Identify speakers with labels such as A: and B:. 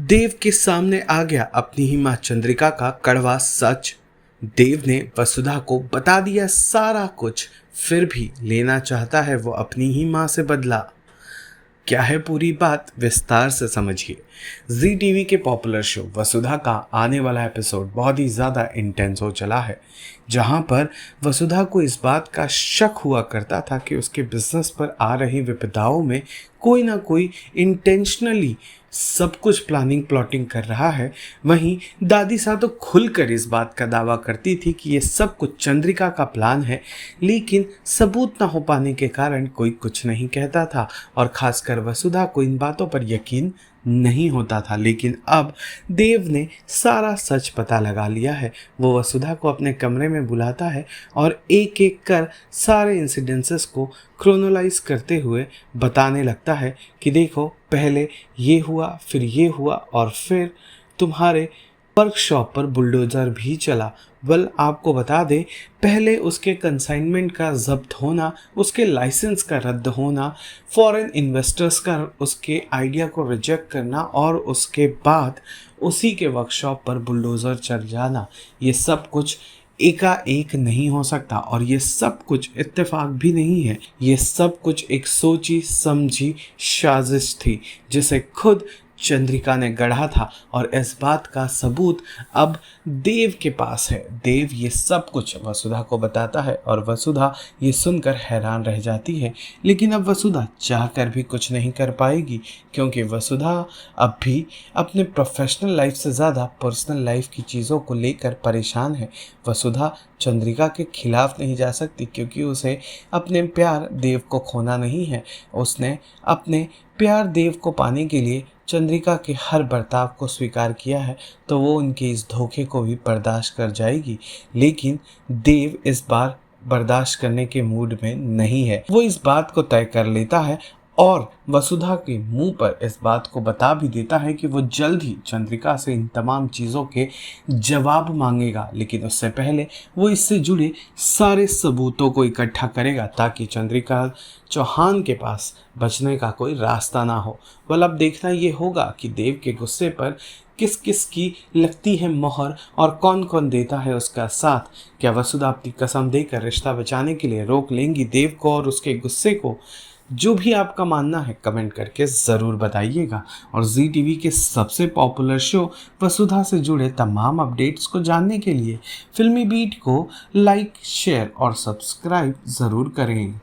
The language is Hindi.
A: देव के सामने आ गया अपनी ही माँ चंद्रिका का कड़वा सच। देव ने वसुधा को बता दिया सारा कुछ, फिर भी लेना चाहता है वो अपनी ही माँ से बदला। क्या है पूरी बात, विस्तार से समझिए। जी टीवी के पॉपुलर शो वसुधा का आने वाला एपिसोड बहुत ही ज़्यादा इंटेंस हो चला है, जहां पर वसुधा को इस बात का शक हुआ करता था कि उसके बिजनेस पर आ रही विपदाओं में कोई ना कोई इंटेंशनली सब कुछ प्लानिंग प्लॉटिंग कर रहा है। वहीं दादी सा तो खुलकर इस बात का दावा करती थी कि ये सब कुछ चंद्रिका का प्लान है, लेकिन सबूत ना हो पाने के कारण कोई कुछ नहीं कहता था और खासकर वसुधा को इन बातों पर यकीन नहीं होता था। लेकिन अब देव ने सारा सच पता लगा लिया है। वो वसुधा को अपने कमरे में बुलाता है और एक एक कर सारे इंसिडेंसेस को क्रोनोलाइज करते हुए बताने लगता है कि देखो, पहले ये हुआ, फिर ये हुआ और फिर तुम्हारे वर्कशॉप पर बुलडोज़र भी चला। आपको बता दें, पहले उसके कंसाइनमेंट का जब्त होना, उसके लाइसेंस का रद्द होना, फॉरेन इन्वेस्टर्स का उसके आइडिया को रिजेक्ट करना और उसके बाद उसी के वर्कशॉप पर बुलडोज़र चल जाना, ये सब कुछ एकाएक नहीं हो सकता और ये सब कुछ इत्तेफाक भी नहीं है। ये सब कुछ एक सोची समझी साजिश थी जिसे खुद चंद्रिका ने गढ़ा था और इस बात का सबूत अब देव के पास है। देव ये सब कुछ वसुधा को बताता है और वसुधा ये सुनकर हैरान रह जाती है, लेकिन अब वसुधा चाहकर भी कुछ नहीं कर पाएगी, क्योंकि वसुधा अब भी अपने प्रोफेशनल लाइफ से ज़्यादा पर्सनल लाइफ की चीज़ों को लेकर परेशान है। वसुधा चंद्रिका के खिलाफ नहीं जा सकती, क्योंकि उसे अपने प्यार देव को खोना नहीं है। उसने अपने प्यार देव को पाने के लिए चंद्रिका के हर बर्ताव को स्वीकार किया है, तो वो उनके इस धोखे को भी बर्दाश्त कर जाएगी। लेकिन देव इस बार बर्दाश्त करने के मूड में नहीं है। वो इस बात को तय कर लेता है और वसुधा के मुंह पर इस बात को बता भी देता है कि वो जल्द ही चंद्रिका से इन तमाम चीज़ों के जवाब मांगेगा, लेकिन उससे पहले वो इससे जुड़े सारे सबूतों को इकट्ठा करेगा ताकि चंद्रिका चौहान के पास बचने का कोई रास्ता ना हो। अब देखना ये होगा कि देव के गुस्से पर किस किस की लगती है मोहर और कौन कौन देता है उसका साथ। क्या वसुधा अपनी कसम देकर रिश्ता बचाने के लिए रोक लेंगी देव को और उसके गुस्से को? जो भी आपका मानना है कमेंट करके ज़रूर बताइएगा और जी टीवी के सबसे पॉपुलर शो वसुधा से जुड़े तमाम अपडेट्स को जानने के लिए फिल्मी बीट को लाइक, शेयर और सब्सक्राइब ज़रूर करें।